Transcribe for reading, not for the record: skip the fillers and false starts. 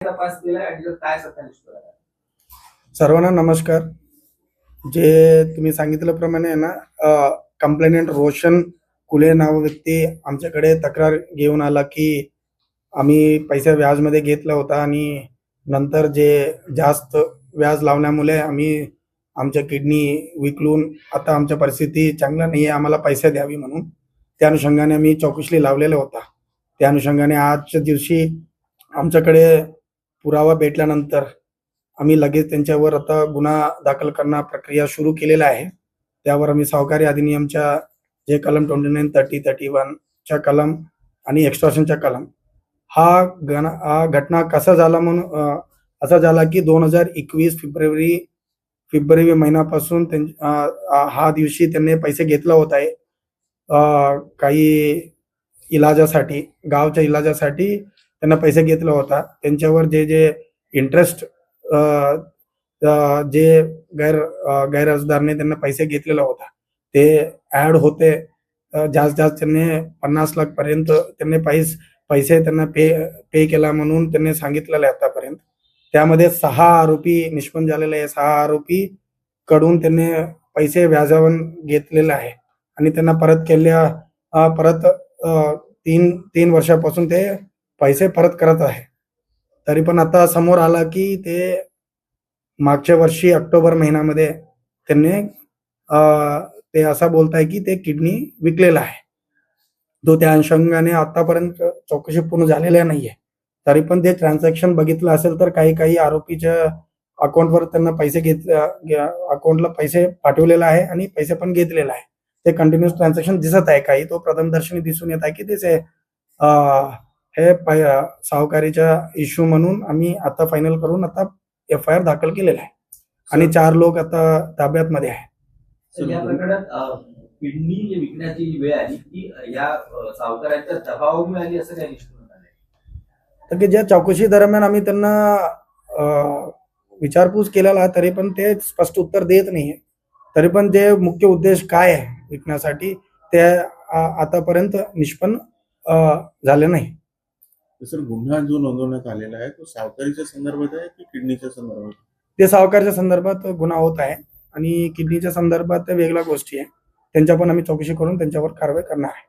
तपास केला आणि काय सत्य निष्पन्न झालं? सर्वांना नमस्कार. जे तुम्ही सांगितल्याप्रमाणे आहे ना, कंप्लेनंट रोशन कुले नाव व्यक्ती आमच्याकडे तक्रार घेऊन आला की आम्ही पैसा व्याजमध्ये घेतला होता आणि नंतर जे जास्त व्याज लावल्यामुळे आम्ही आमच्या किडनी विकलून आता आमच्या परिस्थिती चांगला नाही आहे, आम्हाला पैसे द्यावी म्हणून त्या अनुषंगाने आम्ही चौकशी लावलेला होता. त्या अनुषंगाने आजच्या दिवशी आमच्याकडे पुरावा भेटल्यानंतर आम्ही लगेच त्यांच्यावर आता गुन्हा दाखल करणं प्रक्रिया सुरू केलेला आहे. त्यावर आम्ही सावकारी अधिनियमच्या जे कलम 29, 30, 31च्या कलम आणि एक्स्टॉर्शनच्या कलम हा घटना कसा झाला म्हणून असा झाला की 2021 फेब्रुवारी महिन्यापासून हा दिवशी त्यांनी पैसे घेतला होता आहे. काही इलाजासाठी, गावच्या इलाजासाठी त्यांना पैसे घेतला होता. त्यांच्यावर जे जे इंटरेस्ट जे गैर अर्जदारने त्यांना पैसे घेतलेला होता ते ऍड होते. जास्त त्यांनी 50 लाख पर्यंत त्यांनी पैसे त्यांना पे केला म्हणून त्यांनी सांगितलेलं आहे आतापर्यंत. त्यामध्ये 6 आरोपी निष्पन्न झालेले आहे. 6 आरोपी कडून त्यांनी पैसे व्याजावर घेतलेले आहे आणि त्यांना परत 3 वर्षापासून ते पैसे परत करत आहे. तरी पण आता समोर आला की ते मागच्या वर्षी ऑक्टोबर महिन्यामध्ये त्यांनी ते असं बोलताय की ते किडनी विकलेला आहे. तो त्या अनुषंगाने आतापर्यंत चौकशी पूर्ण झालेल्या नाहीये. तरी पण ते ट्रान्झॅक्शन बघितलं असेल तर काही आरोपीच्या अकाउंटवर त्यांना अकाउंटला पैसे पाठवलेला आहे आणि पैसे पण घेतलेला आहे. ते कंटिन्युअस ट्रान्झॅक्शन दिसत आहे. काही तो प्रथमदर्शनी दिसून येत आहे की त्याचे हे सावकारीचा इश्यू म्हणून आम्ही आता फायनल करून आता FIR दाखल केलेला आहे आणि 4 लोक आता ताब्यात मध्ये आहे. तर या प्रकरणात किडनी विकण्याची वेळ आली की या सावकारांच्या दबावामुळे मिळाली असं काही निष्पन्न झालंय? तर की ज्या चौकशी दरम्यान आम्ही त्यांना विचारपूस केलेला आहे तरी पण ते स्पष्ट उत्तर देत नाहीये. तरी पण जे मुख्य उद्देश काय आहे विकण्यासाठी ते आतापर्यंत निष्पन्न झाले नाही. सर, गुन्हा जो नोंदवण्यात आलेला आहे तो सावकारीच्या संदर्भात आहे की किडनीच्या संदर्भात? ते सावकारीच्या संदर्भात गुन्हा होत आहे आणि किडनीच्या संदर्भात वेगळ्या गोष्टी आहे. त्यांच्या पण आम्ही चौकशी करून त्यांच्यावर कारवाई करणार आहे.